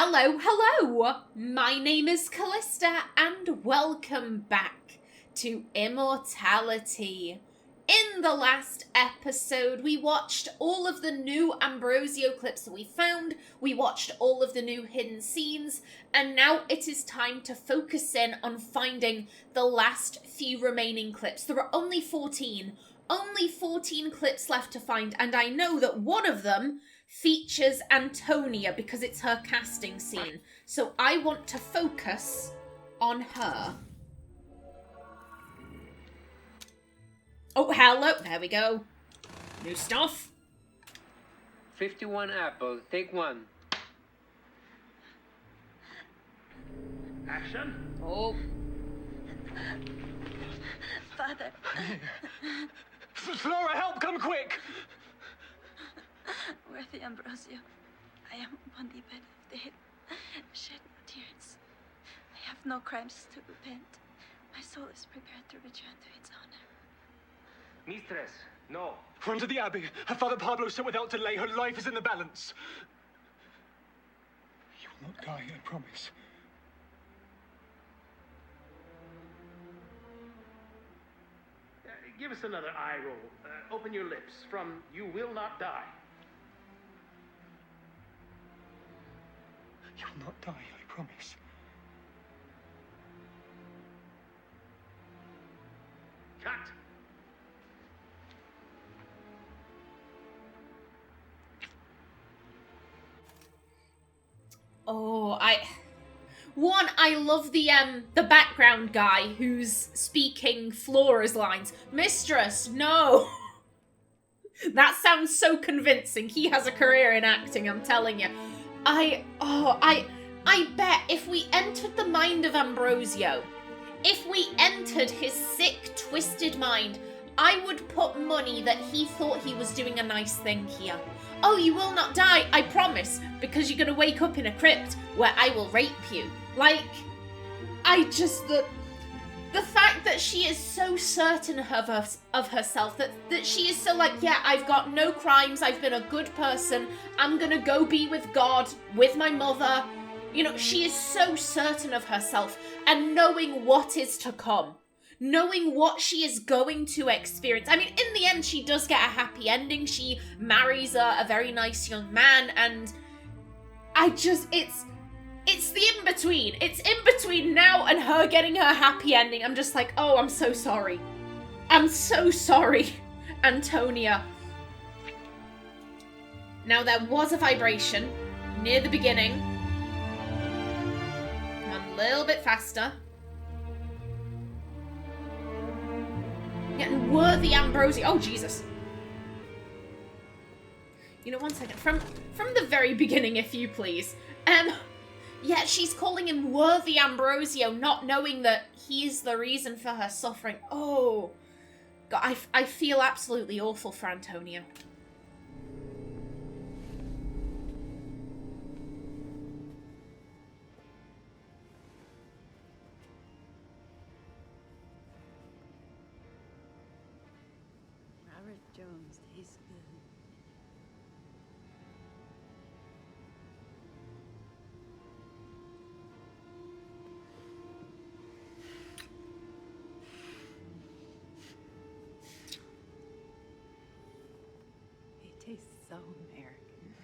Hello! My name is Callista, and welcome back to Immortality. In the last episode, we watched all of the new Ambrosio clips that we found, we watched all of the new hidden scenes, and now it is time to focus in on finding the last few remaining clips. There are only 14 clips left to find, and I know that one of them features Antonia because it's her casting scene. So I want to focus on her. Oh, hello. There we go. New stuff. 51 apples. Take one. Action. Oh. Father. Flora, help! Come quick! Worthy Ambrosio, I am on the bed of death. Shed no tears. I have no crimes to repent. My soul is prepared to return to its owner. Mistress, no. Run to the Abbey. Her father Pablo sent without delay. Her life is in the balance. You will not die, I promise. Give us another eye roll. Open your lips. From "You will not die." You will not die, I promise. Cut. Oh, I love the background guy who's speaking Flora's lines. Mistress, no. That sounds so convincing. He has a career in acting, I'm telling you. I bet if we entered the mind of Ambrosio, if we entered his sick, twisted mind, I would put money that he thought he was doing a nice thing here. Oh, you will not die, I promise, because you're gonna wake up in a crypt where I will rape you. Like, the fact that she is so certain of herself, that she is so like, yeah, I've got no crimes, I've been a good person, I'm gonna go be with God, with my mother. You know, she is so certain of herself, and knowing what is to come. Knowing what she is going to experience. I mean, in the end, she does get a happy ending. She marries a very nice young man, and it's the in-between. It's in-between now and her getting her happy ending. I'm just like, oh, I'm so sorry. I'm so sorry, Antonia. Now, there was a vibration near the beginning. A little bit faster. Getting worthy Ambrosio. Oh, Jesus. You know, one second. From the very beginning, if you please. Yeah, she's calling him worthy Ambrosio, not knowing that he's the reason for her suffering. Oh. God, I feel absolutely awful for Antonia. Jones, he's good. He tastes so American.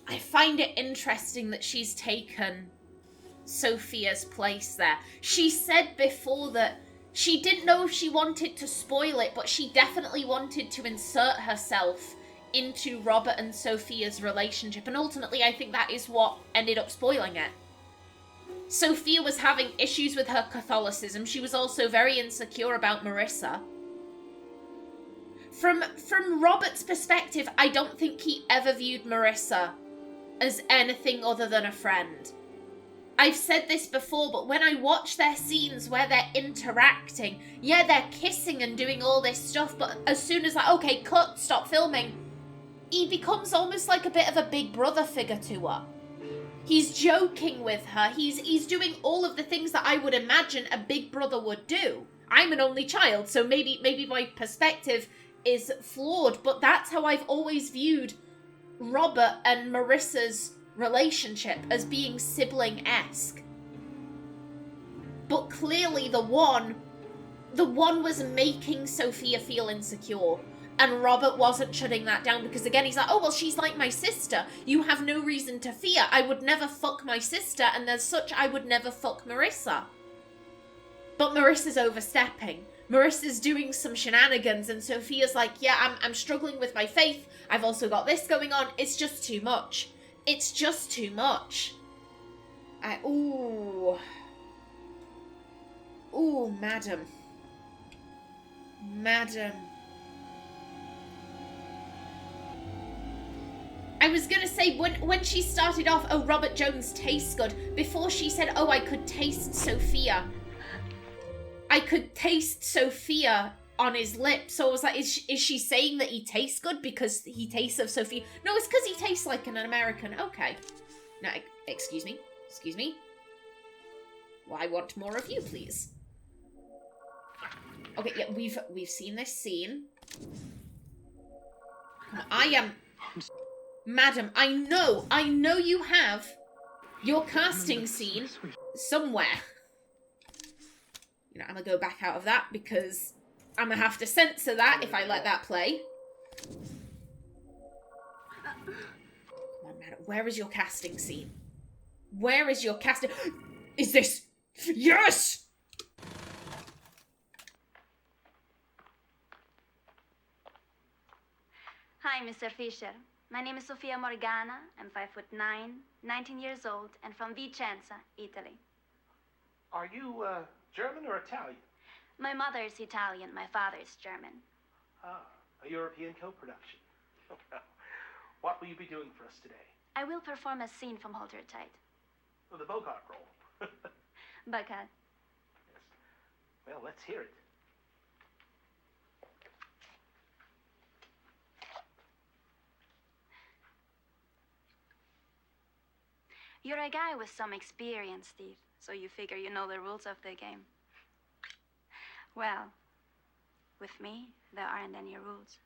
I find it interesting that she's taken Sofia's place there. She said before that she didn't know if she wanted to spoil it, but she definitely wanted to insert herself into Robert and Sofia's relationship, and ultimately I think that is what ended up spoiling it. Sofia was having issues with her Catholicism. She was also very insecure about Marissa. From Robert's perspective, I don't think he ever viewed Marissa as anything other than a friend. I've said this before, but when I watch their scenes where they're interacting, yeah, they're kissing and doing all this stuff, but as soon as like, okay, cut, stop filming, he becomes almost like a bit of a big brother figure to her. He's joking with her. He's doing all of the things that I would imagine a big brother would do. I'm an only child, so maybe my perspective is flawed, but that's how I've always viewed Robert and Marissa's relationship, as being sibling-esque. But clearly the one was making Sofia feel insecure, and Robert wasn't shutting that down, because again, he's like, oh, well, she's like my sister. You have no reason to fear. I would never fuck my sister, and as such, I would never fuck Marissa. But Marissa's overstepping. Marissa's doing some shenanigans, and Sofia's like, yeah, I'm struggling with my faith. I've also got this going on. It's just too much. It's just too much. Ooh, madam. Madam. I was gonna say, when she started off, oh, Robert Jones tastes good, before she said, oh, I could taste Sofia. I could taste Sofia on his lips. So I was like, is she saying that he tastes good because he tastes of Sofia? No, it's because he tastes like an American. Okay. No, excuse me. Excuse me. Well, I want more of you, please. Okay, yeah, we've seen this scene. I am... Madam, I know you have your casting scene somewhere. You know, I'm gonna go back out of that because I'm gonna have to censor that if I let that play. Come on, madam, where is your casting scene? Where is your casting? Is this... Yes! Hi, Mr. Fisher. My name is Sofia Morgana. I'm 5'9", 19 years old, and from Vicenza, Italy. Are you, German or Italian? My mother is Italian, my father is German. Ah, a European co-production. What will you be doing for us today? I will perform a scene from Hold Her Tight. Oh, the Bogart role. Bogart. Yes. Well, let's hear it. You're a guy with some experience, Steve, so you figure you know the rules of the game. Well, with me, there aren't any rules.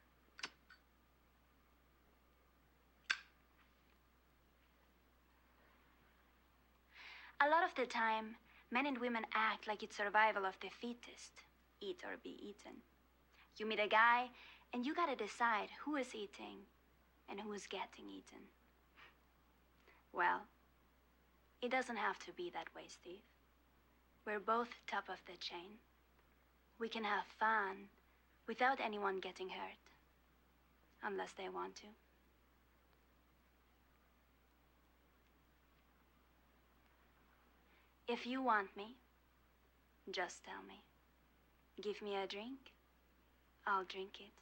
A lot of the time, men and women act like it's survival of the fittest. Eat or be eaten. You meet a guy, and you gotta decide who is eating and who's getting eaten. Well, it doesn't have to be that way, Steve. We're both top of the chain. We can have fun without anyone getting hurt. Unless they want to. If you want me, just tell me. Give me a drink, I'll drink it.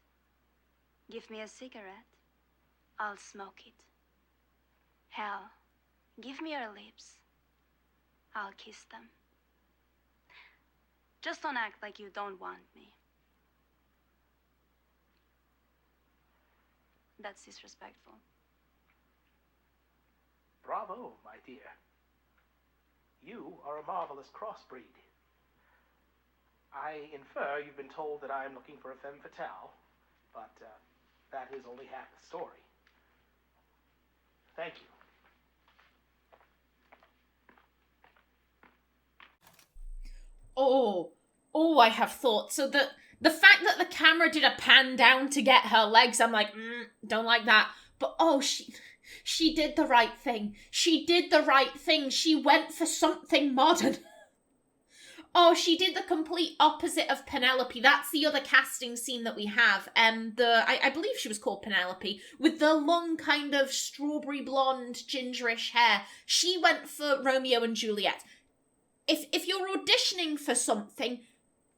Give me a cigarette, I'll smoke it. Hell, give me your lips, I'll kiss them. Just don't act like you don't want me. That's disrespectful. Bravo, my dear. You are a marvelous crossbreed. I infer you've been told that I am looking for a femme fatale, but that is only half the story. Thank you. Oh, I have thoughts. So the fact that the camera did a pan down to get her legs, I'm like, don't like that. But she did the right thing. She did the right thing. She went for something modern. Oh, she did the complete opposite of Penelope. That's the other casting scene that we have. I believe she was called Penelope, with the long kind of strawberry blonde, gingerish hair. She went for Romeo and Juliet. If you're auditioning for something,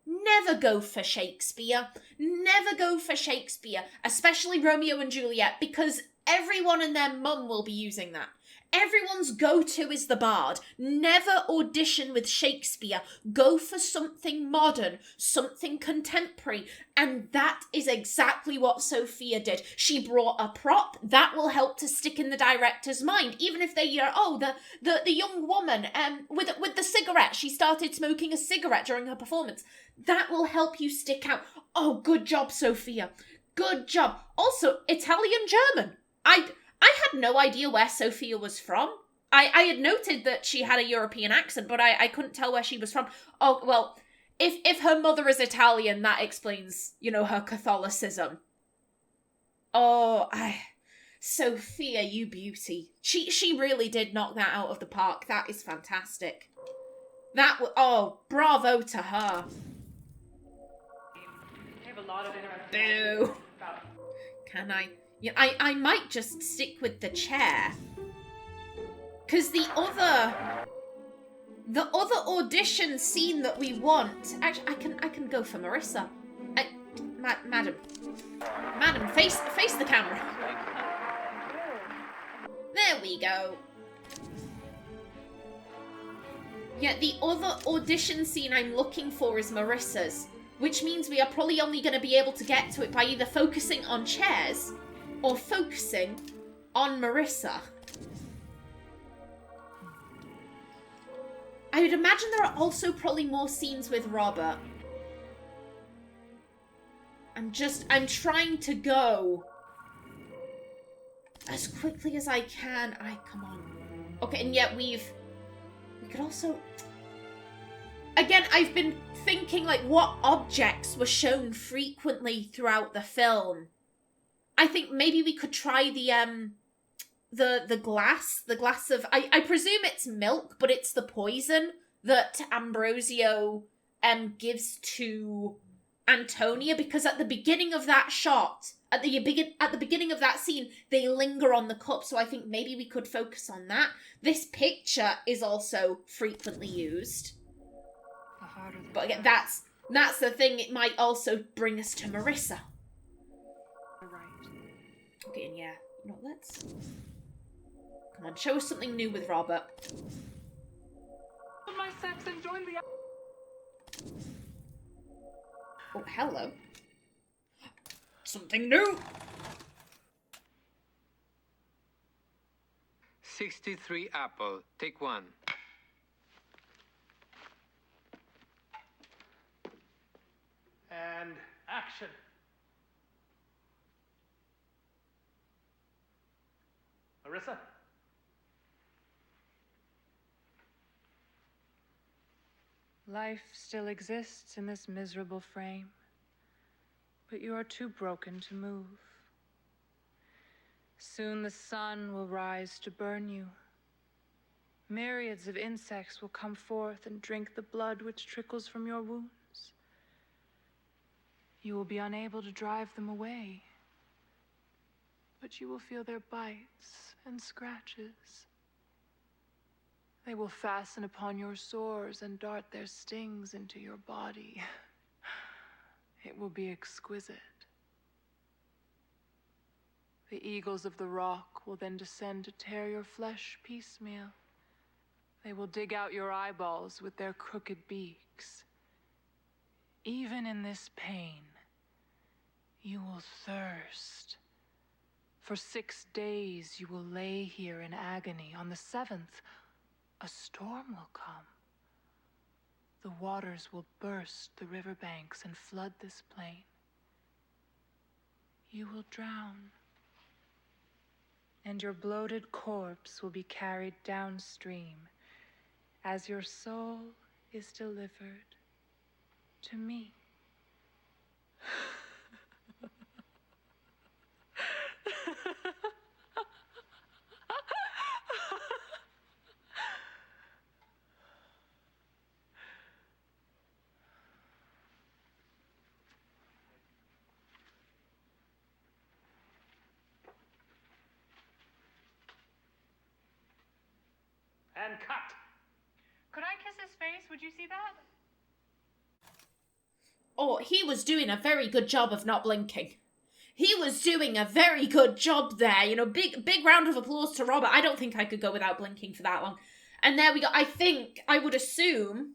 never go for Shakespeare. Never go for Shakespeare, especially Romeo and Juliet, because everyone and their mum will be using that. Everyone's go-to is the bard. Never audition with Shakespeare. Go for something modern, something contemporary. And that is exactly what Sofia did. She brought a prop that will help to stick in the director's mind. Even if they hear, oh, the young woman with the cigarette, she started smoking a cigarette during her performance. That will help you stick out. Oh, good job, Sofia. Good job. Also, Italian-German. I had no idea where Sofia was from. I had noted that she had a European accent, but I couldn't tell where she was from. Oh, well, if her mother is Italian, that explains, you know, her Catholicism. Oh, Sofia, you beauty. She really did knock that out of the park. That is fantastic. Oh, bravo to her. Boo. Can I? Yeah, I might just stick with the chair. Because the other audition scene that we want, actually, I can go for Marissa. Madam, face the camera. There we go. Yeah, the other audition scene I'm looking for is Marissa's, which means we are probably only going to be able to get to it by either focusing on chairs or focusing on Marissa. I would imagine there are also probably more scenes with Robert. I'm trying to go as quickly as I can. Come on. Okay, and yet we could also... Again, I've been thinking, like, what objects were shown frequently throughout the film. I think maybe we could try the glass of... I presume it's milk, but it's the poison that Ambrosio gives to Antonia, because at the beginning of that shot, at the beginning of that scene, they linger on the cup, so I think maybe we could focus on that. This picture is also frequently used. But again, that's the thing, it might also bring us to Marissa. Okay, and yeah, you know, let's... Come on, show us something new with Robert. My sex and join the... Oh, hello. Something new! 63 apple. Take one. And action. Marissa? Life still exists in this miserable frame, but you are too broken to move. Soon the sun will rise to burn you. Myriads of insects will come forth and drink the blood which trickles from your wounds. You will be unable to drive them away, but you will feel their bites and scratches. They will fasten upon your sores and dart their stings into your body. It will be exquisite. The eagles of the rock will then descend to tear your flesh piecemeal. They will dig out your eyeballs with their crooked beaks. Even in this pain, you will thirst. For 6 days you will lay here in agony. On the 7th, a storm will come. The waters will burst the riverbanks and flood this plain. You will drown. And your bloated corpse will be carried downstream as your soul is delivered to me. And cut. Could I kiss his face? Would you see that? Oh, he was doing a very good job of not blinking. He was doing a very good job there. You know, big round of applause to Robert. I don't think I could go without blinking for that long. And there we go. I would assume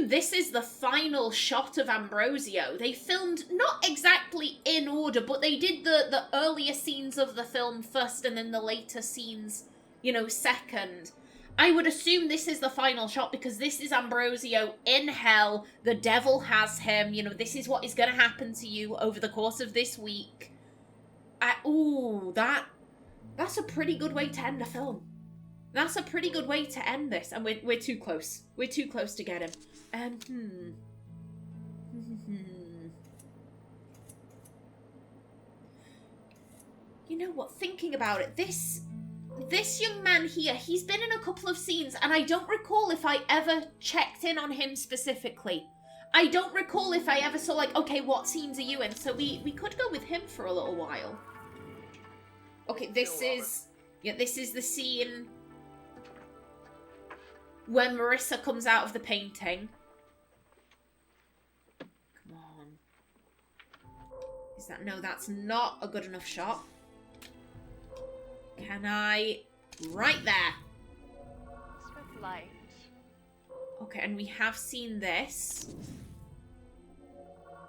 this is the final shot of Ambrosio. They filmed not exactly in order, but they did the earlier scenes of the film first and then the later scenes, you know, second. I would assume this is the final shot because this is Ambrosio in hell. The devil has him. You know, this is what is going to happen to you over the course of this week. That's a pretty good way to end a film. That's a pretty good way to end this. And we're too close. We're too close to get him. You know what? Thinking about it, this young man here, he's been in a couple of scenes, and I don't recall if I ever checked in on him specifically. I don't recall if I ever saw, like, okay, what scenes are you in? So we could go with him for a little while. Okay, this is the scene when Marissa comes out of the painting. Come on. Is that... No, that's not a good enough shot. Can I... Right there. Swift light. Okay, and we have seen this.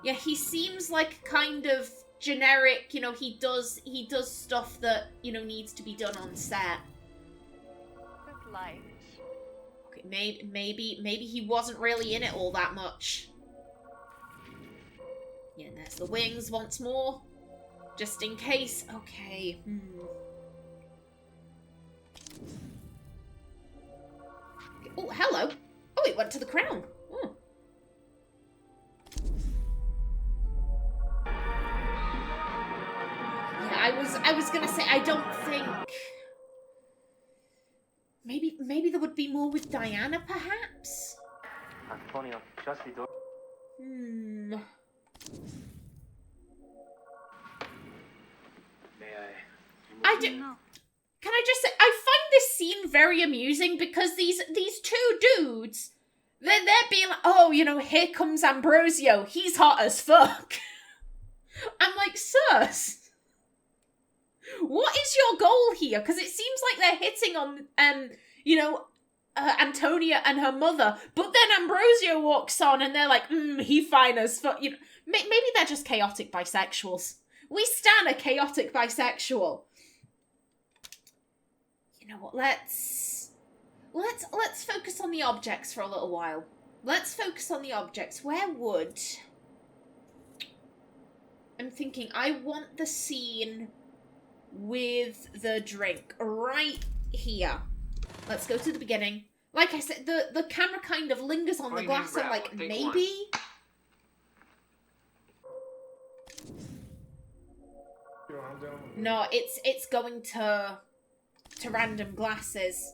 Yeah, he seems like kind of generic, you know, he does stuff that, you know, needs to be done on set. Swift light. Okay, maybe he wasn't really in it all that much. Yeah, and there's the wings once more. Just in case. Okay, Oh, hello. Oh, it went to the crown. Oh. Yeah, I was gonna say, I don't think... Maybe there would be more with Diana, perhaps? Antonio, just the door. May I do... Can I just say, I find this scene very amusing because these two dudes, they're being like, oh, you know, here comes Ambrosio. He's hot as fuck. I'm like, sirs, what is your goal here? Because it seems like they're hitting on, you know, Antonia and her mother, but then Ambrosio walks on and they're like, he fine as fuck. You know, maybe they're just chaotic bisexuals. We stan a chaotic bisexual. You know what, let's focus on the objects for a little while. Let's focus on the objects. Where would... I'm thinking, I want the scene with the drink right here. Let's go to the beginning. Like I said, the camera kind of lingers on the glass. I'm like, maybe? No, it's going to random glasses.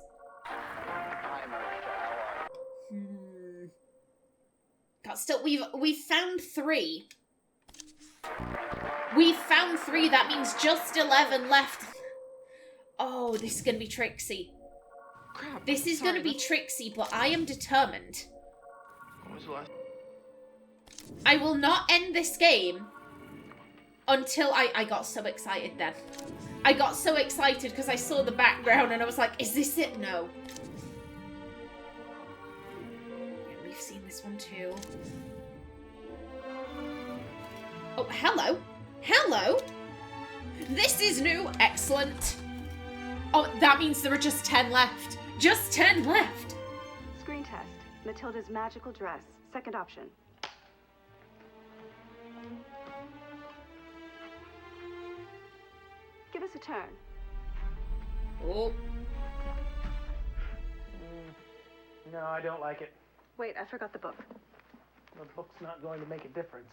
But still, we've found 3. We've found 3. That means just 11 left. Oh, this is gonna be tricksy. Crap. This is gonna be tricksy, but I am determined. What was the last? I will not end this game until I got so excited then. I got so excited because I saw the background and I was like, is this it? No. Yeah, we've seen this one too. Oh, hello. Hello. This is new. Excellent. Oh, that means there are just 10 left. Just 10 left. Screen test. Mathilda's magical dress. Second option. Give us a turn. Oh. No, I don't like it. Wait, I forgot the book. The book's not going to make a difference.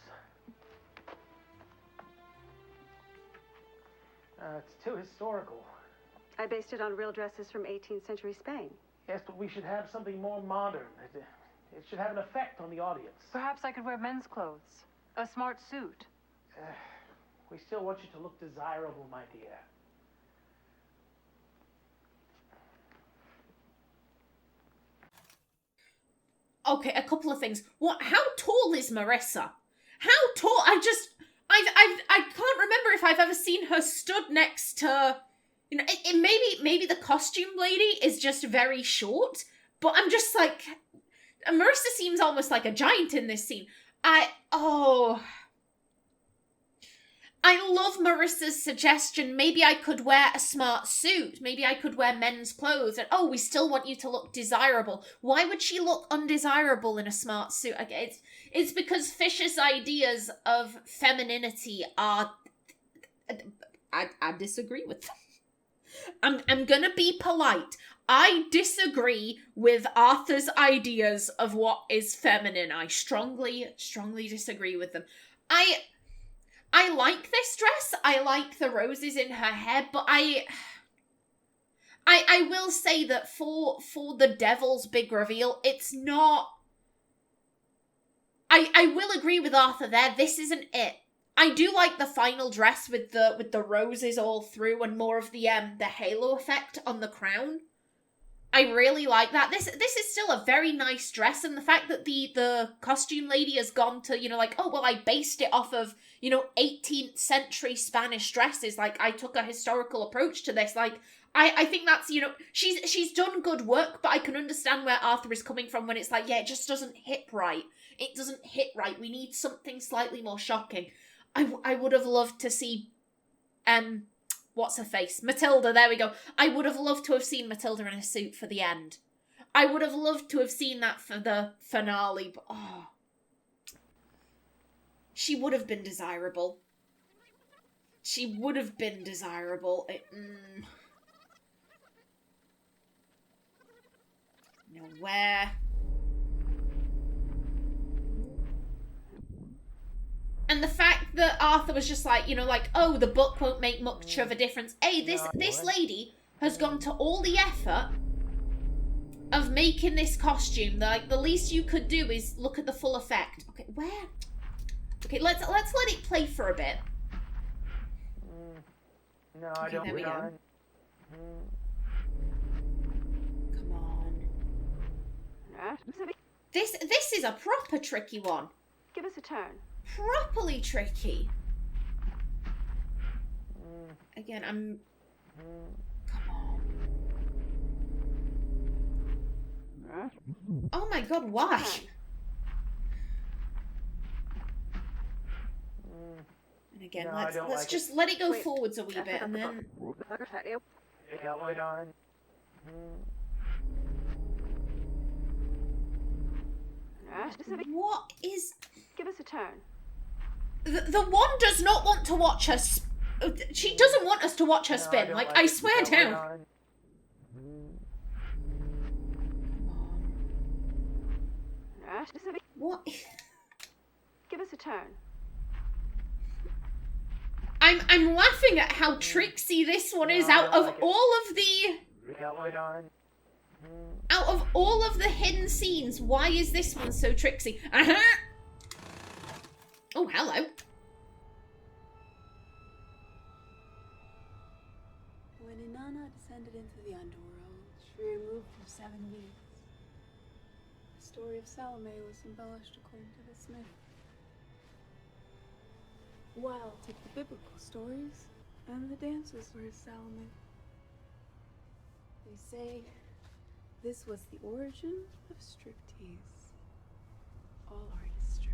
It's too historical. I based it on real dresses from 18th century Spain. Yes, but we should have something more modern. It should have an effect on the audience. Perhaps I could wear men's clothes. A smart suit. We still want you to look desirable, my dear. Okay, a couple of things. How tall is Marissa? How tall? I can't remember if I've ever seen her stood next to, you know, maybe the costume lady is just very short, but I'm just like, Marissa seems almost like a giant in this scene. I I love Marissa's suggestion. Maybe I could wear a smart suit. Maybe I could wear men's clothes. And, oh, we still want you to look desirable. Why would she look undesirable in a smart suit? Okay, it's because Fisher's ideas of femininity are... I disagree with them. I'm gonna be polite. I disagree with Arthur's ideas of what is feminine. I strongly disagree with them. I like this dress. I like the roses in her hair, but I will say that for the devil's big reveal, it's not... I will agree with Arthur there. This isn't it. I do like the final dress with the roses all through and more of the halo effect on the crown. I really like that. This is still a very nice dress, and the fact that the costume lady has gone to, like, oh, well, I based it off of, 18th century Spanish dresses. Like, I took a historical approach to this. Like, I think that's, she's done good work, but I can understand where Arthur is coming from when it's like, yeah, it just doesn't hit right. It doesn't hit right. We need something slightly more shocking. I would have loved to see, what's her face? Mathilda, there we go. I would have loved to have seen Mathilda in a suit for the end. I would have loved to have seen that for the finale, but she would have been desirable. She would have been desirable. Where? And the fact that Arthur was just like, oh, the book won't make much of a difference. Hey, this lady has gone to all the effort of making this costume. Like, the least you could do is look at the full effect. Okay, where? Okay, let's let it play for a bit. No, I don't. There we go. Come on. This is a proper tricky one. Give us a turn. Properly tricky. Again, I'm... Come on. Oh my god, why? And again, No, let's just let it go forwards a wee bit and then... What is... Give us a turn. The one does not want to watch us. She doesn't want us to watch her spin. Like, I swear down. What? Give us a turn. I'm laughing at how tricksy this one is. Out of all of the hidden scenes, why is this one so tricksy? Oh, hello. When Inanna descended into the underworld, she removed her 7 weeks. The story of Salome was embellished according to this myth. Well, take the biblical stories, and the dances were Salome. They say this was the origin of striptease. All art is striptease.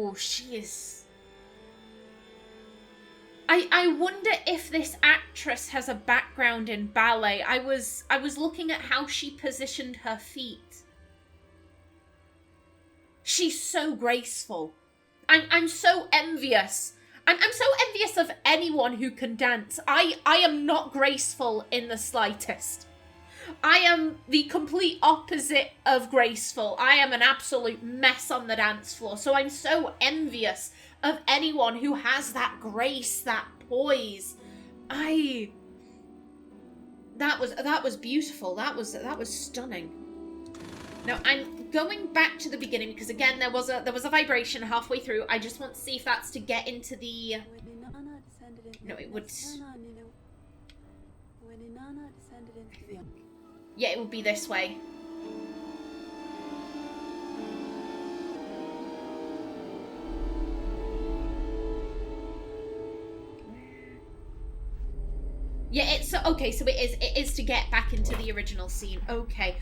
Oh, she is... I wonder if this actress has a background in ballet. I was looking at how she positioned her feet. She's so graceful. I'm so envious. I'm so envious of anyone who can dance. I am not graceful in the slightest. I am the complete opposite of graceful. I am an absolute mess on the dance floor. So I'm so envious of anyone who has that grace, that poise. That was beautiful. That was stunning. Now I'm going back to the beginning because again there was a vibration halfway through. I just want to see if that's to get into the no, it would. Yeah, it would be this way. Yeah, it's okay, so it is to get back into the original scene. Okay.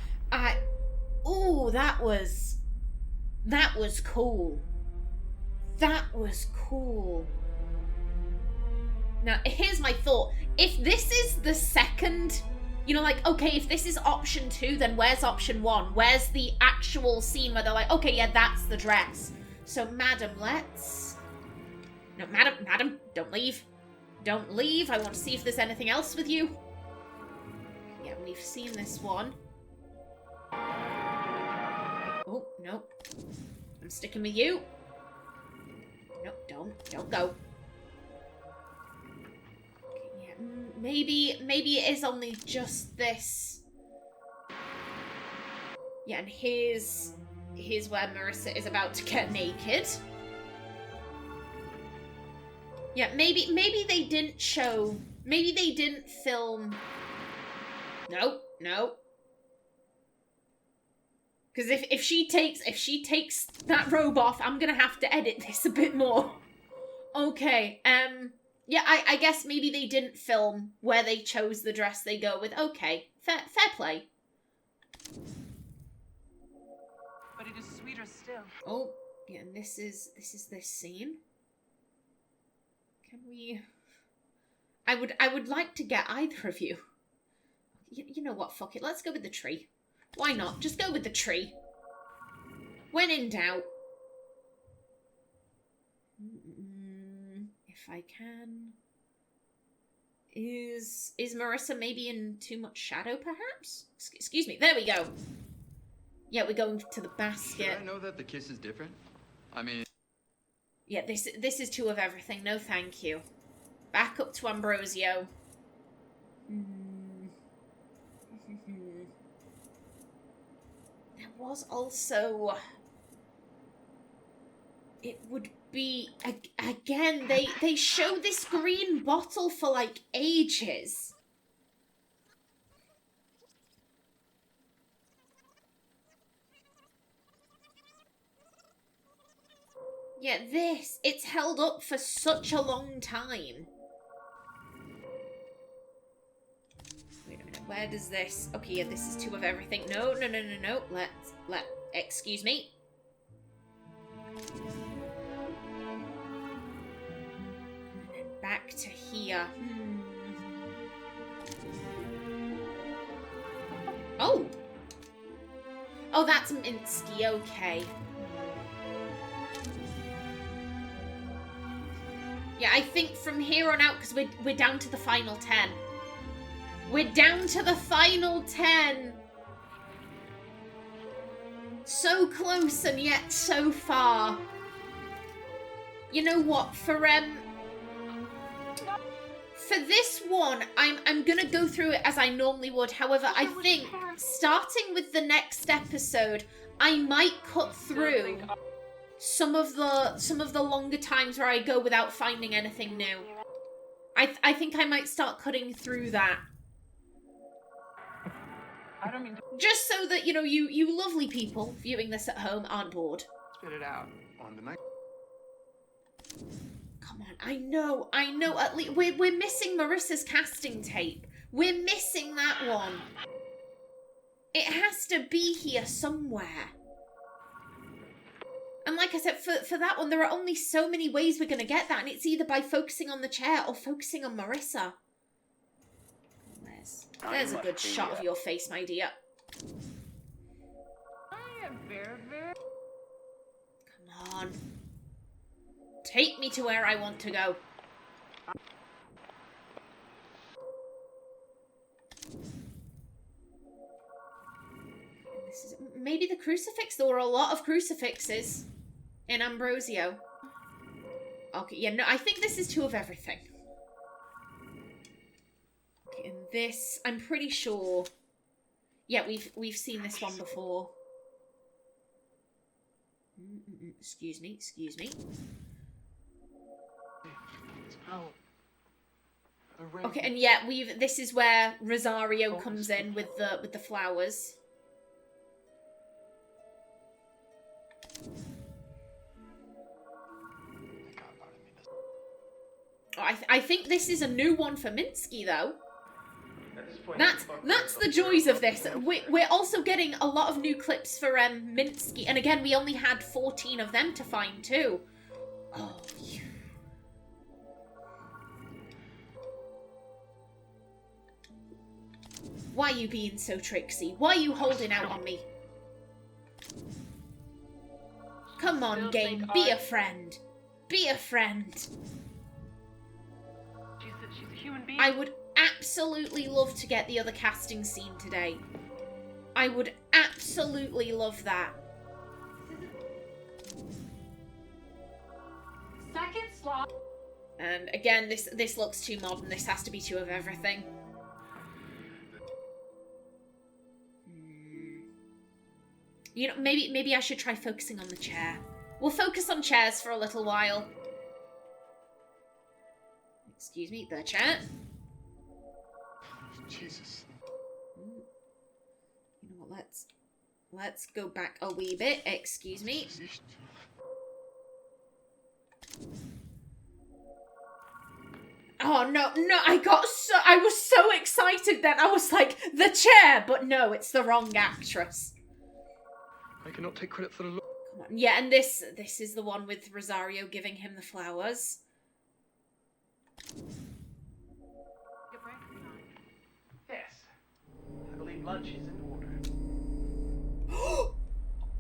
Oh, that was cool. That was cool. Now, here's my thought. If this is the second, you know, like, okay, if this is option 2, then where's option 1? Where's the actual scene where they're like, okay, yeah, that's the dress. So, madam, let's... No, madam, don't leave. Don't leave. I want to see if there's anything else with you. Yeah, we've seen this one. Oh, no. I'm sticking with you. No, don't go. Okay, yeah, maybe it is only just this. Yeah, and here's where Marissa is about to get naked. Yeah, maybe they didn't show. Maybe they didn't film. No. Because if she takes that robe off, I'm gonna have to edit this a bit more. Okay. Yeah, I guess maybe they didn't film where they chose the dress they go with. Okay, fair play. But it is sweeter still. Oh, yeah, and this is this scene. Can we... I would like to get either of you. You know what, fuck it. Let's go with the tree. Why not? Just go with the tree. When in doubt. If I can... Is Marissa maybe in too much shadow, perhaps? Excuse me. There we go. Yeah, we're going to the basket. Should I know that the kiss is different? I mean... Yeah, this is 2 of everything. No, thank you. Back up to Ambrosio. There was also... It would be... Again, they show this green bottle for, like, ages. Yeah, it's held up for such a long time. Wait a minute, where does this... Okay, yeah, this is 2 of everything. No. Excuse me. And then back to here. Oh! Oh, that's Minsky, okay. Yeah, I think from here on out, because we're down to the final 10. We're down to the final 10. So close and yet so far. You know what? For this one, I'm gonna go through it as I normally would. However, I think starting with the next episode, I might cut through some of the longer times where I go without finding anything new. I think I might start cutting through that. I don't mean to... Just so that, you know, you lovely people viewing this at home aren't bored. Spit it out. On the night. Come on, I know. At least we're missing Marissa's casting tape. We're missing that one. It has to be here somewhere. like I said, for that one, there are only so many ways we're going to get that, and it's either by focusing on the chair or focusing on Marissa. There's a good shot of your face, my dear. I am very, very... Come on. Take me to where I want to go. Maybe the crucifix? There were a lot of crucifixes in Ambrosio. Okay, yeah, no, I think this is two of everything. Okay, and this, I'm pretty sure... Yeah, we've seen this one before. Excuse me. Okay, and yeah, this is where Rosario comes in with the flowers. I think this is a new one for Minsky, though. That's the joys of this. We're also getting a lot of new clips for Minsky, and again, we only had 14 of them to find too. Oh, you. Why are you being so tricksy? Why are you holding out on me? Come on, game, be a friend. Be a friend. She's a human being. I would absolutely love to get the other casting scene today. I would absolutely love that. Second slot. And again, this looks too modern. This has to be two of everything. You know, maybe I should try focusing on the chair. We'll focus on chairs for a little while. Excuse me, the chair. Jesus. You know what, let's go back a wee bit. Excuse me. Oh no, I was so excited then. I was like, the chair, but no, it's the wrong actress. I cannot take credit for the look. Come on. Yeah, and this is the one with Rosario giving him the flowers. Yes. I believe lunch is in order.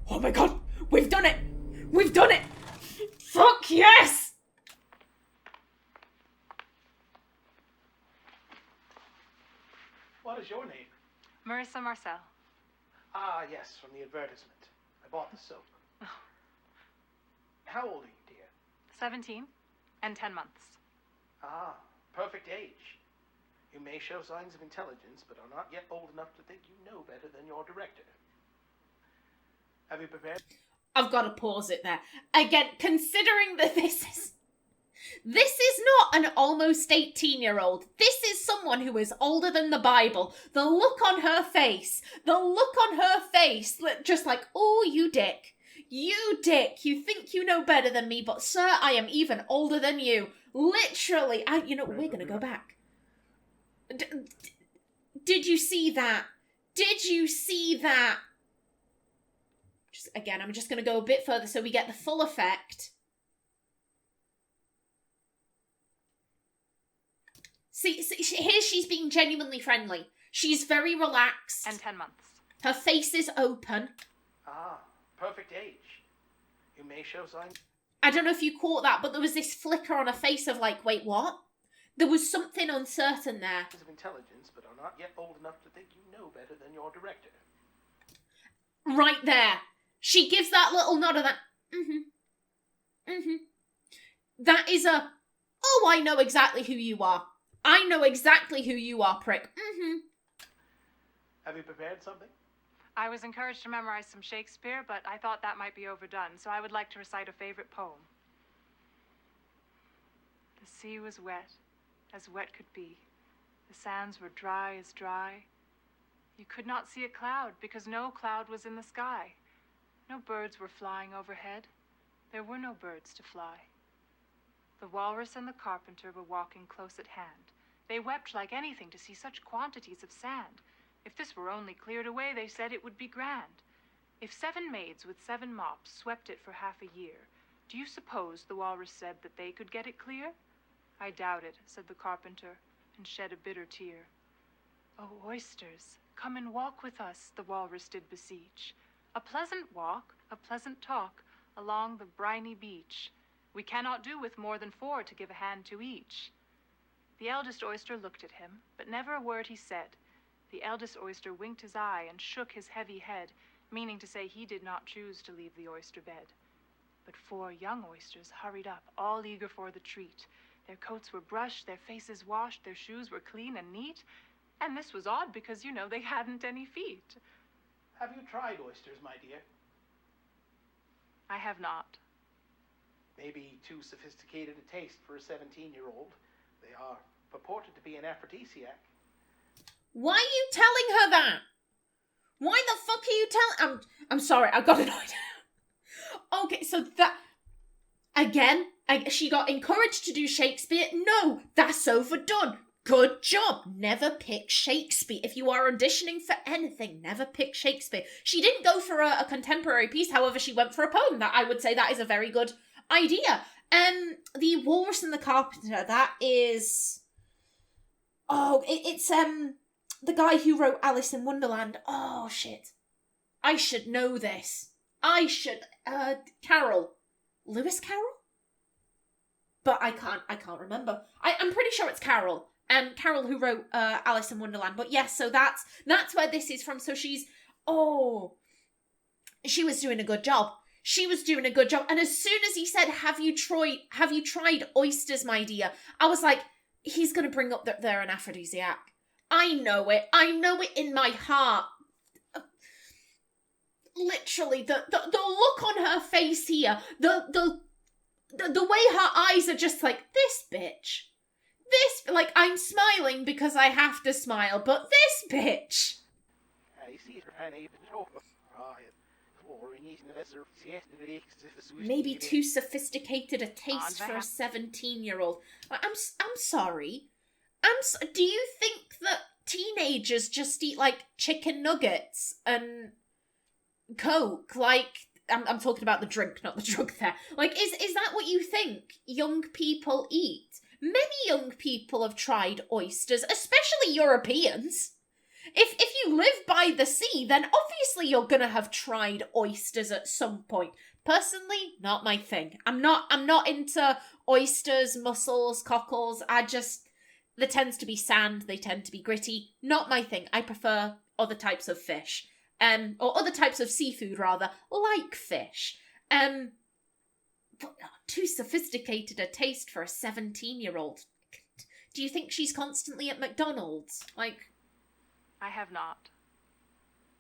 Oh my god! We've done it! We've done it! Fuck yes! What is your name? Marissa Marcel. Ah, yes, from the advertisement. I bought the soap. How old are you, dear? 17 and 10 months. Ah, perfect age. You may show signs of intelligence, but are not yet old enough to think you know better than your director. Have you prepared? I've got to pause it there. Again, considering that this is not an almost 18-year-old. This is someone who is older than the Bible. The look on her face, just like, oh, you dick. You dick. You think you know better than me, but sir, I am even older than you. Literally. You know, we're going to go back. Did you see that? Did you see that? Again, I'm just going to go a bit further so we get the full effect. See, here she's being genuinely friendly. She's very relaxed. And 10 months. Her face is open. Ah, perfect age. You may show signs. I don't know if you caught that, but there was this flicker on her face of like, wait, what? There was something uncertain there. Of intelligence, but are not yet old enough to think you know better than your director. Right there. She gives that little nod of that. That is a, oh, I know exactly who you are. I know exactly who you are, prick. Have you prepared something? I was encouraged to memorize some Shakespeare, but I thought that might be overdone, so I would like to recite a favorite poem. The sea was wet, as wet could be. The sands were dry as dry. You could not see a cloud, because no cloud was in the sky. No birds were flying overhead. There were no birds to fly. The Walrus and the Carpenter were walking close at hand. They wept like anything to see such quantities of sand. If this were only cleared away, they said it would be grand. If 7 maids with 7 mops swept it for half a year, do you suppose the walrus said that they could get it clear? I doubt it, said the carpenter, and shed a bitter tear. Oh, oysters, come and walk with us, the walrus did beseech. A pleasant walk, a pleasant talk, along the briny beach. We cannot do with more than 4 to give a hand to each. The eldest oyster looked at him, but never a word he said. The eldest oyster winked his eye and shook his heavy head, meaning to say he did not choose to leave the oyster bed. But 4 young oysters hurried up, all eager for the treat. Their coats were brushed, their faces washed, their shoes were clean and neat. And this was odd because, you know, they hadn't any feet. Have you tried oysters, my dear? I have not. Maybe too sophisticated a taste for a 17-year-old. They are purported to be an aphrodisiac. Why are you telling her that? Why the fuck are you telling... I'm sorry, I got annoyed. Okay, so that... Again, she got encouraged to do Shakespeare. No, that's overdone. Good job. Never pick Shakespeare. If you are auditioning for anything, never pick Shakespeare. She didn't go for a contemporary piece, however, she went for a poem. That I would say that is a very good idea. The Walrus and the Carpenter, that is... Oh, it's the guy who wrote Alice in Wonderland. Oh, shit. I should know this. Carroll. Lewis Carroll? But I can't remember. I'm pretty sure it's Carroll. Carroll who wrote Alice in Wonderland. But yes, so that's where this is from. So she was doing a good job. And as soon as he said, have you tried oysters, my dear? I was like, he's going to bring up that they're an aphrodisiac. I know it in my heart. Literally, the look on her face here, the way her eyes are just like, this bitch. This, like, I'm smiling because I have to smile, but this bitch. Maybe too sophisticated a taste for a 17-year-old. I'm sorry. Do you think that teenagers just eat, like, chicken nuggets and Coke? Like, I'm talking about the drink, not the drug there. Like, is that what you think young people eat? Many young people have tried oysters, especially Europeans. If you live by the sea, then obviously you're gonna have tried oysters at some point. Personally, not my thing. I'm not into oysters, mussels, cockles. There tends to be sand, they tend to be gritty. Not my thing. I prefer other types of fish. Or other types of seafood, rather, like fish. But too sophisticated a taste for a 17-year-old. Do you think she's constantly at McDonald's? Like... I have not.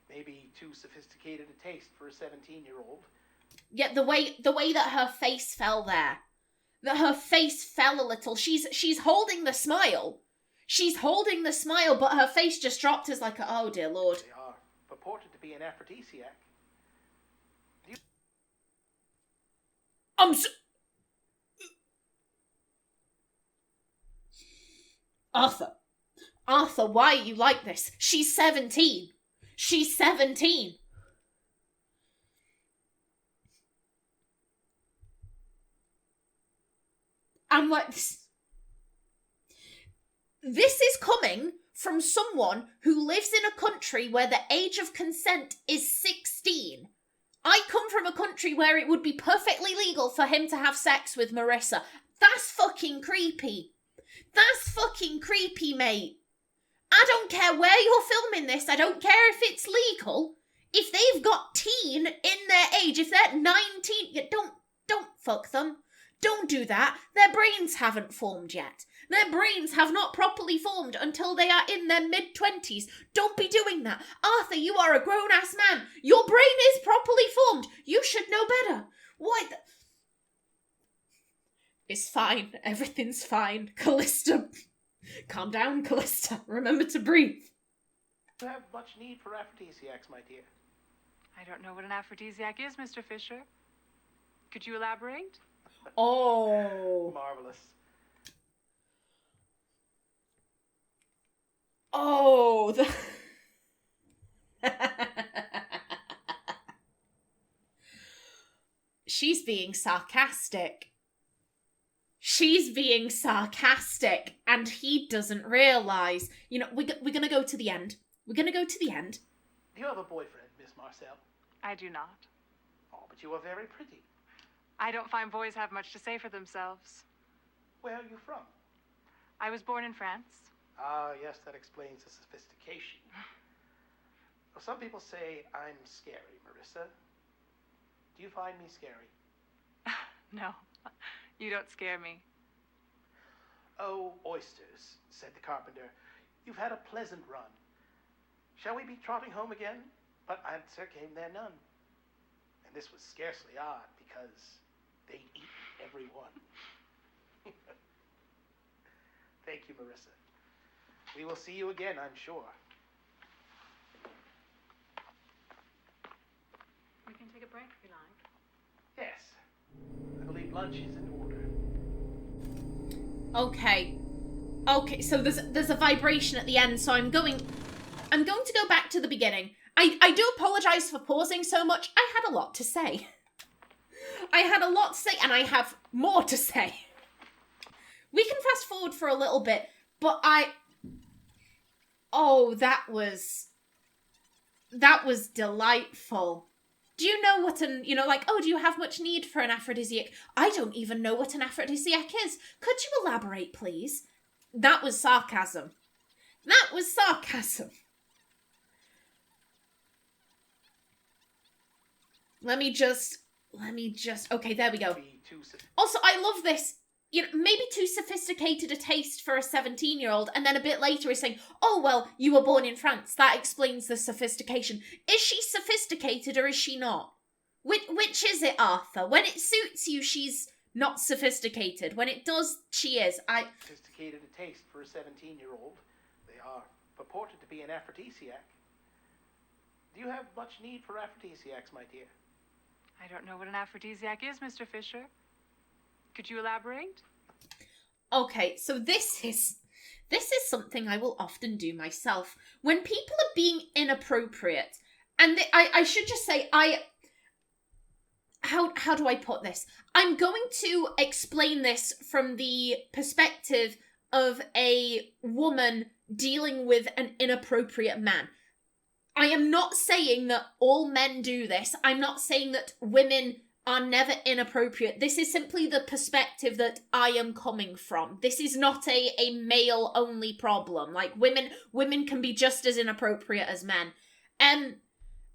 Maybe too sophisticated a taste for a 17-year-old. Yeah, the way that her face fell there. That her face fell a little. She's holding the smile. But her face just dropped as like, oh dear Lord. They are purported to be an aphrodisiac. Arthur, why are you like this? She's 17. I'm like, this is coming from someone who lives in a country where the age of consent is 16. I come from a country where it would be perfectly legal for him to have sex with Marissa. That's fucking creepy. Mate. I don't care where you're filming this. I don't care if it's legal. If they've got teen in their age, if they're 19, don't fuck them. Don't do that. Their brains haven't formed yet. Their brains have not properly formed until they are in their mid-20s. Don't be doing that. Arthur, you are a grown-ass man. Your brain is properly formed. You should know better. Why the... It's fine. Everything's fine. Callista. Calm down, Callista. Remember to breathe. Do you have much need for aphrodisiacs, my dear? I don't know what an aphrodisiac is, Mr. Fisher. Could you elaborate? Oh. Marvelous. Oh. she's being sarcastic. She's being sarcastic, and he doesn't realise. You know, we're going to go to the end. We're going to go to the end. Do you have a boyfriend, Miss Marcel? I do not. Oh, but you are very pretty. I don't find boys have much to say for themselves. Where are you from? I was born in France. Ah, yes, that explains the sophistication. Well, some people say I'm scary, Marissa. Do you find me scary? No, you don't scare me. Oh, oysters, said the carpenter. You've had a pleasant run. Shall we be trotting home again? But answer came there none. And this was scarcely odd, because they'd eaten every one. Thank you, Marissa. We will see you again, I'm sure. We can take a break if you like. Yes. I believe lunch is in order. Okay, so there's a vibration at the end, so I'm going to go back to the beginning. I do apologise for pausing so much. I had a lot to say. And I have more to say. We can fast forward for a little bit, but oh, that was delightful. Do you know what do you have much need for an aphrodisiac? I don't even know what an aphrodisiac is. Could you elaborate, please? That was sarcasm. Let me just, okay, there we go. Also, I love this. You know, maybe too sophisticated a taste for a 17-year-old, and then a bit later is saying, oh, well, you were born in France. That explains the sophistication. Is she sophisticated or is she not? Which is it, Arthur? When it suits you, she's not sophisticated. When it does, she is. Sophisticated a taste for a 17-year-old. They are purported to be an aphrodisiac. Do you have much need for aphrodisiacs, my dear? I don't know what an aphrodisiac is, Mr. Fisher. Could you elaborate? Okay, so this is something I will often do myself. When people are being inappropriate, and I should just say, how do I put this? I'm going to explain this from the perspective of a woman dealing with an inappropriate man. I am not saying that all men do this. I'm not saying that women are never inappropriate. This is simply the perspective that I am coming from. This is not a male-only problem. Like, women can be just as inappropriate as men.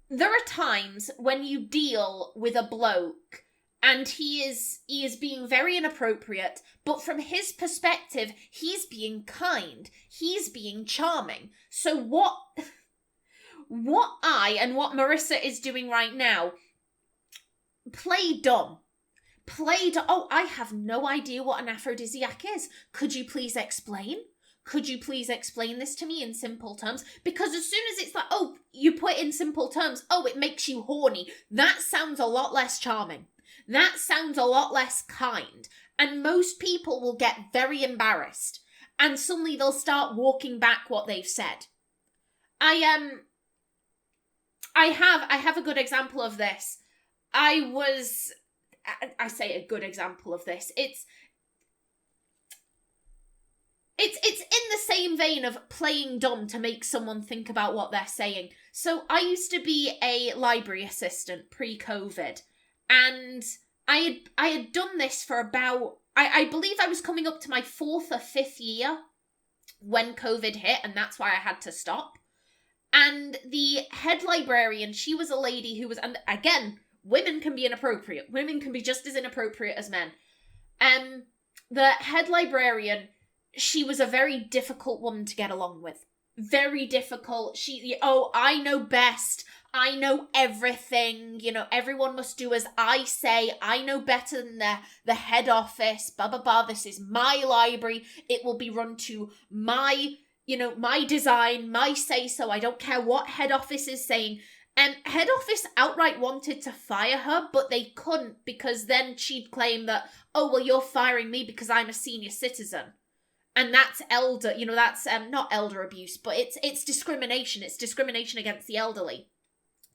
There are times when you deal with a bloke and he is being very inappropriate, but from his perspective, he's being kind. He's being charming. So what I and what Marissa is doing right now, play dumb. Oh, I have no idea what an aphrodisiac is. Could you please explain? Could you please explain this to me in simple terms? Because as soon as it's like, oh, you put it in simple terms, oh, it makes you horny. That sounds a lot less charming. That sounds a lot less kind. And most people will get very embarrassed. And suddenly they'll start walking back what they've said. I have a good example of this. I say a good example of this. It's in the same vein of playing dumb to make someone think about what they're saying. So I used to be a library assistant pre-COVID, and I had done this for about, I believe I was coming up to my 4th or 5th year when COVID hit, and that's why I had to stop. And the head librarian, she was a lady who was, and again, women can be inappropriate. Women can be just as inappropriate as men. The head librarian, she was a very difficult woman to get along with. Very difficult. I know best. I know everything. You know, everyone must do as I say. I know better than the head office. Blah, blah, blah. This is my library. It will be run to my design, my say-so. I don't care what head office is saying. Head office outright wanted to fire her, but they couldn't, because then she'd claim that, oh, well, you're firing me because I'm a senior citizen. And that's that's not elder abuse, but it's discrimination. It's discrimination against the elderly.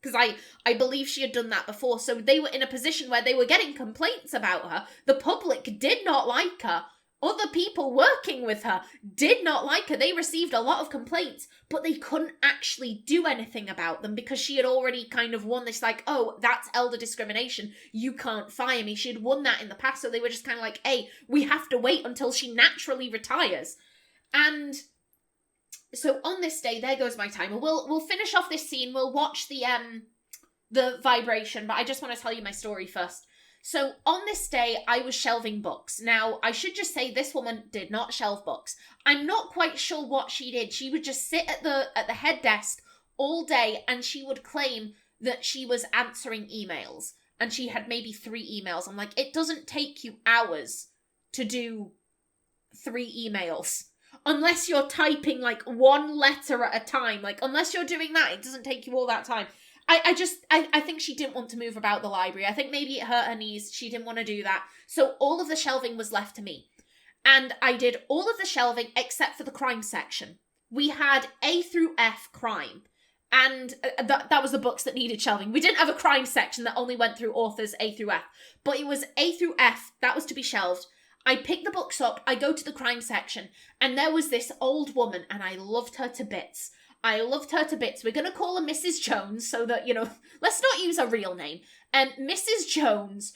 Because I believe she had done that before. So they were in a position where they were getting complaints about her. The public did not like her. Other people working with her did not like her. They received a lot of complaints, but they couldn't actually do anything about them because she had already kind of won this, like, oh, that's elder discrimination. You can't fire me. She had won that in the past, so they were just kind of like, hey, we have to wait until she naturally retires. And so on this day, there goes my timer. We'll finish off this scene. We'll watch the vibration, but I just want to tell you my story first. So on this day, I was shelving books. Now, I should just say this woman did not shelve books. I'm not quite sure what she did. She would just sit at the head desk all day, and she would claim that she was answering emails. And she had maybe 3 emails. I'm like, it doesn't take you hours to do 3 emails. Unless you're typing like 1 letter at a time. Like, unless you're doing that, it doesn't take you all that time. I think she didn't want to move about the library. I think maybe it hurt her knees. She didn't want to do that. So all of the shelving was left to me. And I did all of the shelving except for the crime section. We had A through F crime. And that was the books that needed shelving. We didn't have a crime section that only went through authors A through F. But it was A through F. That was to be shelved. I pick the books up. I go to the crime section. And there was this old woman. And I loved her to bits. We're going to call her Mrs. Jones so that, let's not use her real name. And Mrs. Jones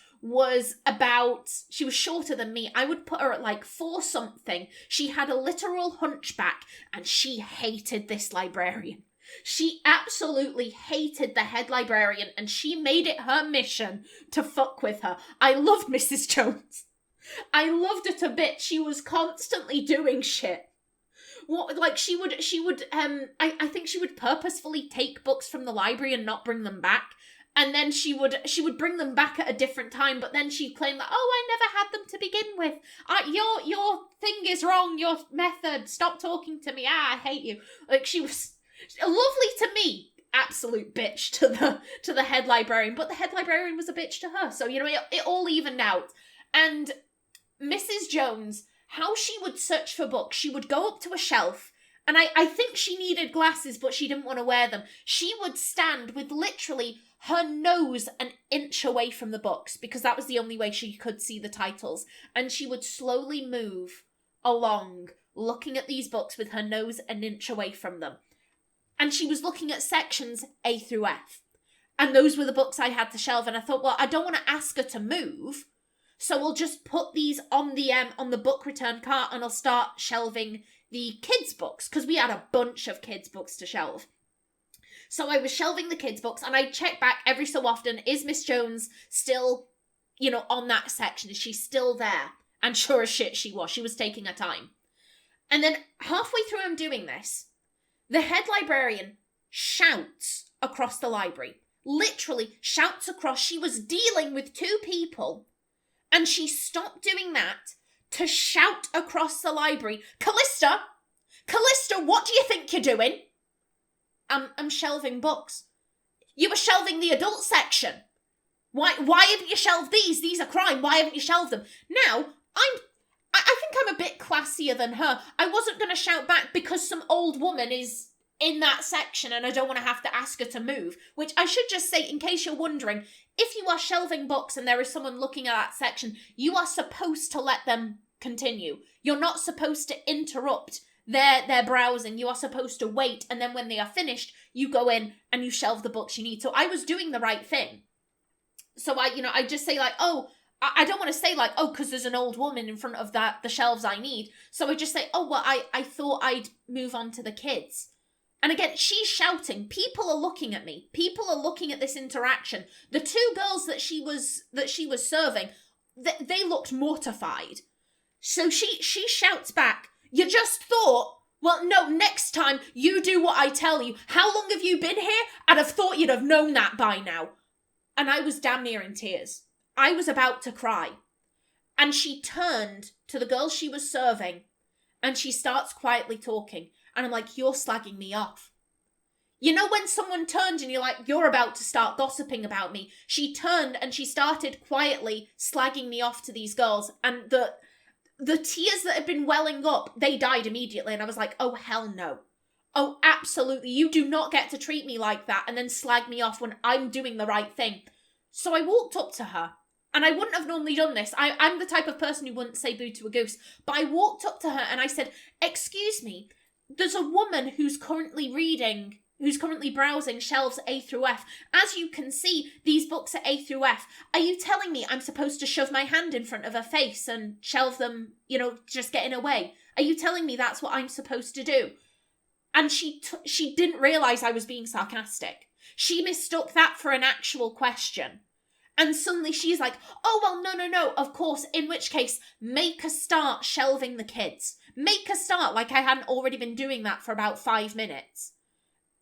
she was shorter than me. I would put her at like 4 something. She had a literal hunchback and she hated this librarian. She absolutely hated the head librarian and she made it her mission to fuck with her. I loved Mrs. Jones. I loved her to bits. She was constantly doing shit. What, like, she would, I think she would purposefully take books from the library and not bring them back. And then she would bring them back at a different time, but then she'd claim that, oh, I never had them to begin with. Your thing is wrong, your method. Stop talking to me. I hate you. Like, she was lovely to me. Absolute bitch to the head librarian, but the head librarian was a bitch to her. So, it all evened out. And Mrs. Jones, how she would search for books, she would go up to a shelf, and I think she needed glasses, but she didn't want to wear them. She would stand with literally her nose an inch away from the books, because that was the only way she could see the titles. And she would slowly move along, looking at these books with her nose an inch away from them. And she was looking at sections A through F. And those were the books I had to shelve, and I thought, well, I don't want to ask her to move, so we'll just put these on the book return cart and I'll start shelving the kids' books, because we had a bunch of kids' books to shelve. So I was shelving the kids' books and I check back every so often, is Miss Jones still, on that section? Is she still there? And sure as shit she was. She was taking her time. And then halfway through I'm doing this, the head librarian shouts across the library. Literally shouts across. She was dealing with 2 people. And she stopped doing that to shout across the library, Callista, what do you think you're doing? I'm shelving books. You were shelving the adult section. Why haven't you shelved these? These are crime. Why haven't you shelved them? Now, I think I'm a bit classier than her. I wasn't going to shout back because some old woman is in that section and I don't want to have to ask her to move. Which I should just say, in case you're wondering, if you are shelving books and there is someone looking at that section, you are supposed to let them continue. You're not supposed to interrupt their browsing. You are supposed to wait, and then when they are finished, you go in and you shelve the books you need. So I was doing the right thing. So I just say like, oh, I don't want to say like, oh, because there's an old woman in front of the shelves I need. So I just say, oh, well, I thought I'd move on to the kids. And again, she's shouting. People are looking at me. People are looking at this interaction. The 2 girls that she was serving, they looked mortified. So she shouts back, you just thought, well, no, next time you do what I tell you. How long have you been here? I'd have thought you'd have known that by now. And I was damn near in tears. I was about to cry. And she turned to the girl she was serving and she starts quietly talking. And I'm like, you're slagging me off. You know when someone turned and you're like, you're about to start gossiping about me. She turned and she started quietly slagging me off to these girls. And the tears that had been welling up, they died immediately. And I was like, oh, hell no. Oh, absolutely. You do not get to treat me like that and then slag me off when I'm doing the right thing. So I walked up to her, and I wouldn't have normally done this. I'm the type of person who wouldn't say boo to a goose. But I walked up to her and I said, excuse me, there's a woman who's currently browsing shelves A through F. As you can see, these books are A through F. Are you telling me I'm supposed to shove my hand in front of her face and shelve them, just get in her way? Are you telling me that's what I'm supposed to do? And she didn't realise I was being sarcastic. She mistook that for an actual question. And suddenly she's like, oh, well, no, of course, in which case, make a start shelving the kids. Make a start, like I hadn't already been doing that for about 5 minutes.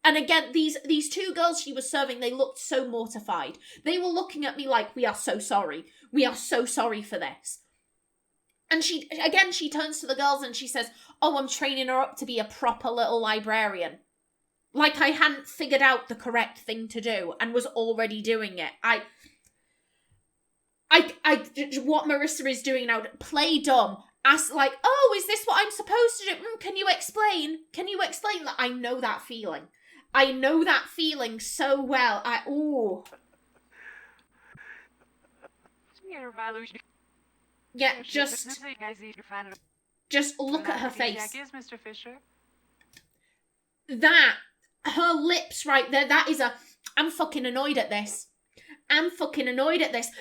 And again, these two girls she was serving, they looked so mortified. They were looking at me like, we are so sorry. We are so sorry for this. And she turns to the girls and she says, oh, I'm training her up to be a proper little librarian. Like I hadn't figured out the correct thing to do and was already doing it. What Marissa is doing now, play dumb. Ask like, oh, is this what I'm supposed to do? Can you explain? Can you explain that? I know that feeling. I know that feeling so well. Yeah, just look at her face. Mr. Fisher. That, her lips right there, that is I'm fucking annoyed at this.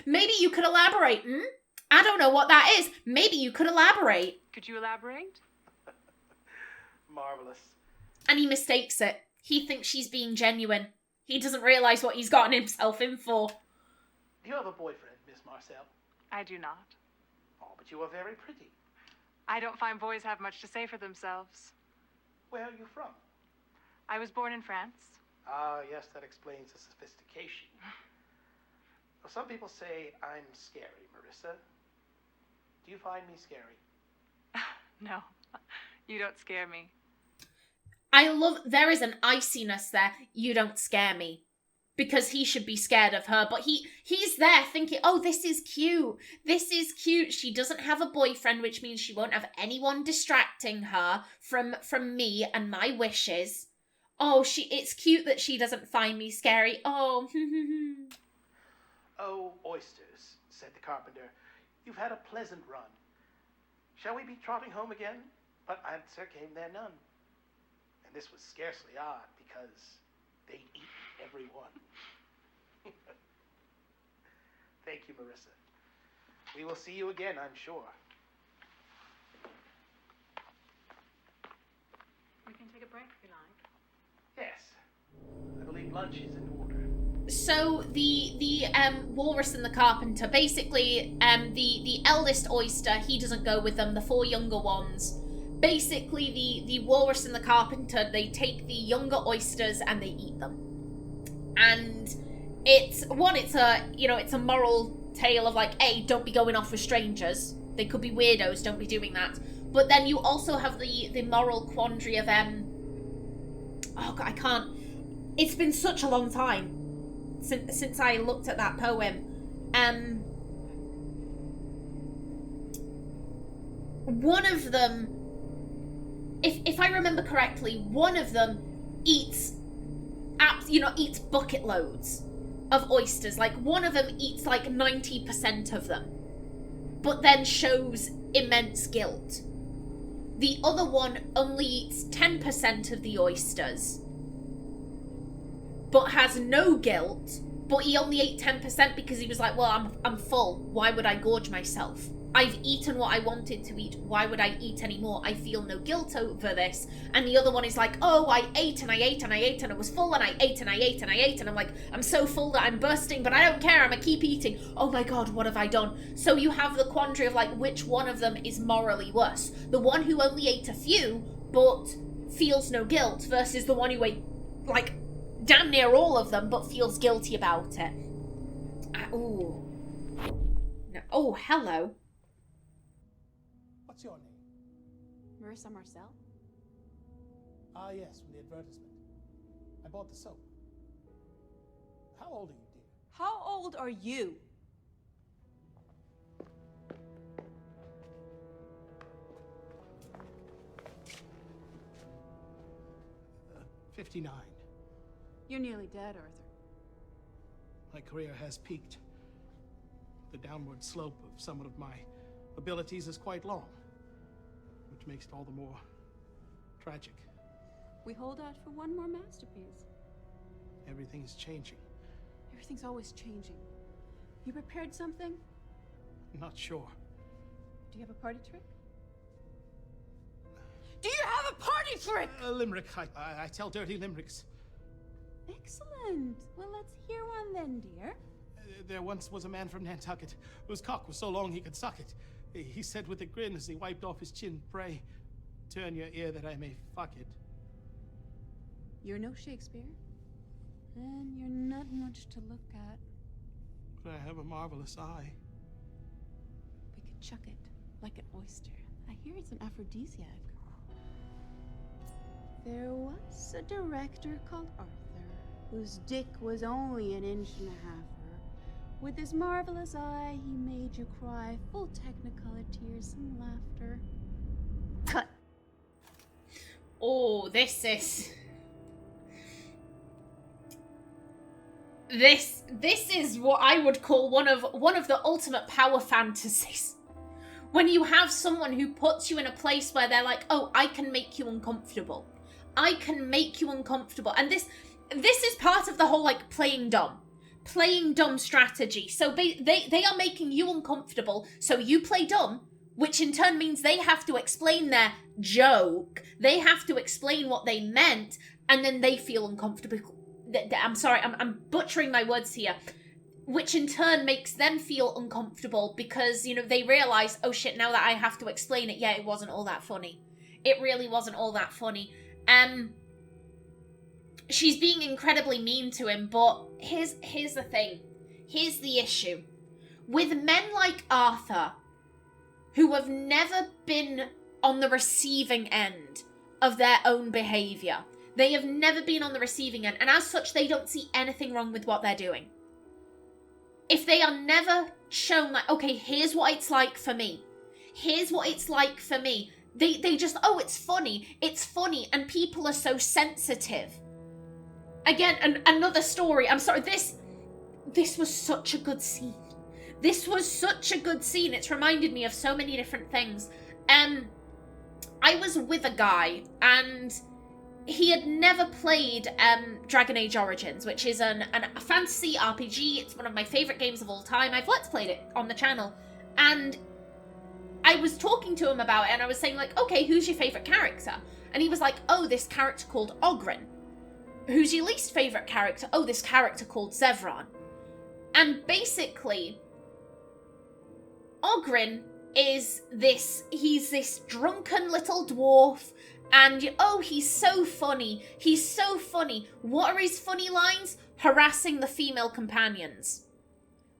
Maybe you could elaborate, I don't know what that is. Maybe you could elaborate. Could you elaborate? Marvelous. And he mistakes it. He thinks she's being genuine. He doesn't realise what he's gotten himself in for. Do you have a boyfriend, Miss Marcel? I do not. Oh, but you are very pretty. I don't find boys have much to say for themselves. Where are you from? I was born in France. Ah, yes, that explains the sophistication. Well, some people say I'm scary, Marissa. Do you find me scary? No, you don't scare me. I love, there is an iciness there. You don't scare me. Because he should be scared of her, but he's there thinking, oh, this is cute. This is cute. She doesn't have a boyfriend, which means she won't have anyone distracting her from me and my wishes. Oh, it's cute that she doesn't find me scary. Oh. Oh, oysters, said the carpenter. You've had a pleasant run. Shall we be trotting home again? But answer came there none. And this was scarcely odd, because they'd eaten everyone. Thank you, Marissa. We will see you again, I'm sure. We can take a break if you like. Yes. I believe lunch is in order. So the Walrus and the Carpenter, basically, the eldest oyster, he doesn't go with them. The 4 younger ones, basically the Walrus and the Carpenter, they take the younger oysters and they eat them. And it's a moral tale of like, A, don't be going off with strangers. They could be weirdos. Don't be doing that. But then you also have the moral quandary of oh God, I can't. It's been such a long time since I looked at that poem. One of them, if I remember correctly, one of them eats bucket loads of oysters. Like, one of them eats like 90% of them, but then shows immense guilt. The other one only eats 10% of the oysters, but has no guilt, but he only ate 10% because he was like, well, I'm full. Why would I gorge myself? I've eaten what I wanted to eat. Why would I eat any more? I feel no guilt over this. And the other one is like, oh, I ate and I ate and I ate and I was full and I ate and I ate and I ate. And I'm like, I'm so full that I'm bursting, but I don't care. I'm gonna keep eating. Oh my God, what have I done? So you have the quandary of like, which one of them is morally worse? The one who only ate a few, but feels no guilt, versus the one who ate like damn near all of them, but feels guilty about it. No. Oh, hello. What's your name? Marissa Marcel? Ah, yes, from the advertisement. I bought the soap. How old are you, dear? How old are you? 59. You're nearly dead, Arthur. My career has peaked. The downward slope of some of my abilities is quite long, which makes it all the more tragic. We hold out for one more masterpiece. Everything's changing. Everything's always changing. You prepared something? Not sure. Do you have a party trick? Do you have a party trick? A limerick. I tell dirty limericks. Excellent. Well, let's hear one then, dear. There once was a man from Nantucket whose cock was so long he could suck it. He said with a grin as he wiped off his chin, "Pray, turn your ear that I may fuck it." You're no Shakespeare. And you're not much to look at. But I have a marvelous eye. We could chuck it like an oyster. I hear it's an aphrodisiac. There was a director called Arthur, whose dick was only 1.5 inches. With his marvelous eye, he made you cry, full technicolor tears and laughter. Cut. Oh, this is what I would call one of the ultimate power fantasies. When you have someone who puts you in a place where they're like, "Oh, I can make you uncomfortable. I can make you uncomfortable." And this is part of the whole like playing dumb strategy. So they are making you uncomfortable, so you play dumb, which in turn means they have to explain their joke. They have to explain what they meant, and then they feel uncomfortable. I'm sorry, I'm butchering my words here. Which in turn makes them feel uncomfortable because, you know, they realize, oh shit, now that I have to explain it, yeah, it wasn't all that funny. It really wasn't all that funny. She's being incredibly mean to him, but here's the thing. Here's the issue. With men like Arthur, who have never been on the receiving end of their own behavior, they have never been on the receiving end, and as such, they don't see anything wrong with what they're doing. If they are never shown like, okay, here's what it's like for me. Here's what it's like for me. They just, oh, it's funny, and people are so sensitive. Again, another story. I'm sorry, this was such a good scene. This was such a good scene. It's reminded me of so many different things. I was with a guy, and he had never played Dragon Age Origins, which is a fantasy RPG. It's one of my favourite games of all time. I've Let's Played it on the channel. And I was talking to him about it, and I was saying, like, okay, who's your favourite character? And he was like, oh, this character called Oghren. Who's your least favourite character? Oh, this character called Zevran. And basically, Oghren is he's this drunken little dwarf, and, oh, he's so funny. He's so funny. What are his funny lines? Harassing the female companions.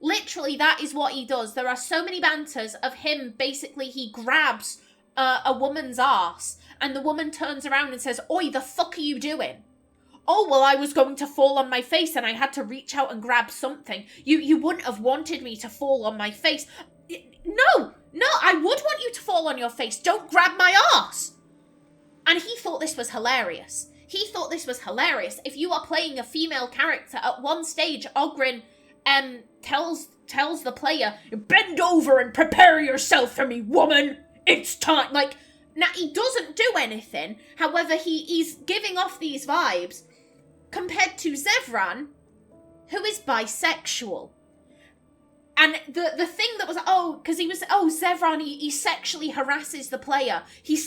Literally, that is what he does. There are so many banters of him. Basically, he grabs a woman's arse, and the woman turns around and says, "Oi, the fuck are you doing?" "Oh, well, I was going to fall on my face, and I had to reach out and grab something. You wouldn't have wanted me to fall on my face." No, I would want you to fall on your face. Don't grab my arse. And he thought this was hilarious. If you are playing a female character, at one stage, Oghren tells the player, "Bend over and prepare yourself for me, woman. It's time." Like, now he doesn't do anything. However, he's giving off these vibes compared to Zevran, who is bisexual. And the thing that was, Zevran, he sexually harasses the player. Here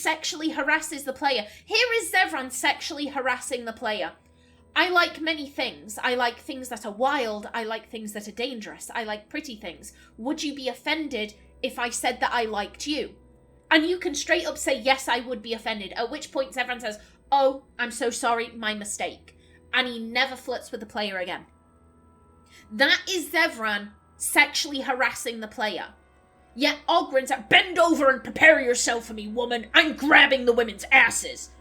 is Zevran sexually harassing the player. I like many things. I like things that are wild. I like things that are dangerous. I like pretty things. Would you be offended if I said that I liked you? And you can straight up say, yes, I would be offended. At which point Zevran says, "Oh, I'm so sorry, my mistake." And he never flirts with the player again. That is Zevran sexually harassing the player. Yet Oghren's like, "Bend over and prepare yourself for me, woman. I'm grabbing the women's asses."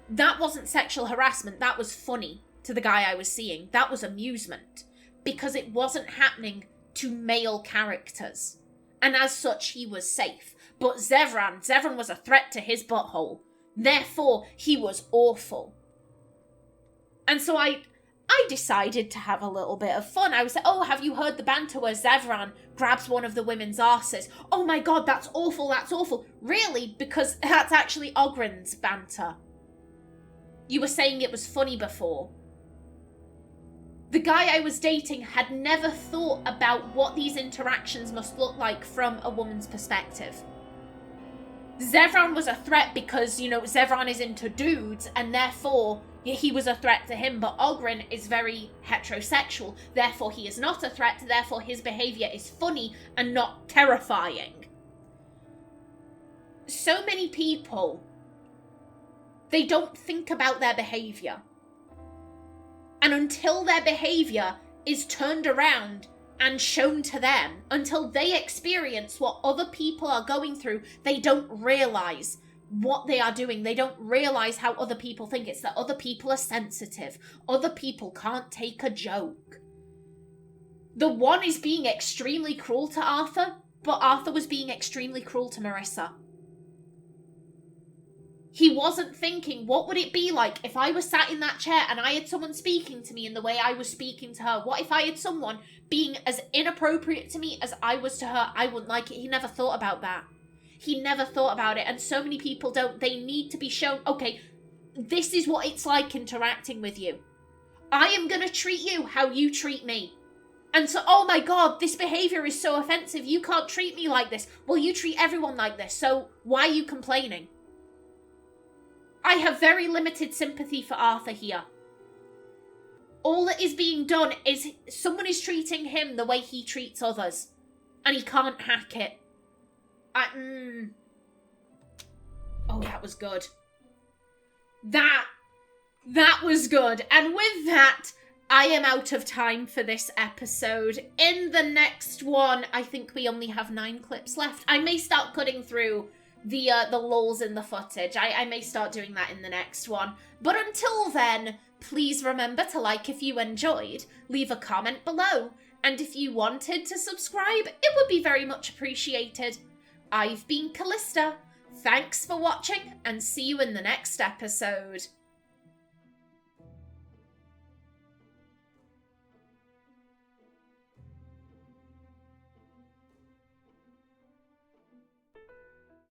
That wasn't sexual harassment. That was funny to the guy I was seeing. That was amusement. Because it wasn't happening to male characters. And as such, he was safe. But Zevran was a threat to his butthole. Therefore, he was awful. And so I decided to have a little bit of fun. I was like, oh, have you heard the banter where Zevran grabs one of the women's arses? Oh my god, that's awful, that's awful. Really? Because that's actually Ogren's banter. You were saying it was funny before. The guy I was dating had never thought about what these interactions must look like from a woman's perspective. Zevran was a threat because, you know, Zevran is into dudes, and therefore he was a threat to him, but Ogren is very heterosexual, therefore he is not a threat, therefore his behaviour is funny and not terrifying. So many people, they don't think about their behaviour. And until their behaviour is turned around and shown to them, until they experience what other people are going through, they don't realise what they are doing. They don't realise how other people think. It's that other people are sensitive. Other people can't take a joke. The one is being extremely cruel to Arthur, but Arthur was being extremely cruel to Marissa. He wasn't thinking, what would it be like if I was sat in that chair and I had someone speaking to me in the way I was speaking to her? What if I had someone being as inappropriate to me as I was to her? I wouldn't like it. He never thought about that. He never thought about it. And so many people don't. They need to be shown, okay, this is what it's like interacting with you. I am going to treat you how you treat me. And so, oh my god, this behaviour is so offensive. You can't treat me like this. Well, you treat everyone like this. So why are you complaining? I have very limited sympathy for Arthur here. All that is being done is someone is treating him the way he treats others. And he can't hack it. Oh, that was good. That was good. And with that, I am out of time for this episode. In the next one, I think we only have 9 clips left. I may start cutting through the lulls in the footage. I may start doing that in the next one. But until then, please remember to like if you enjoyed, leave a comment below, and if you wanted to subscribe, it would be very much appreciated. I've been Callista. Thanks for watching, and see you in the next episode.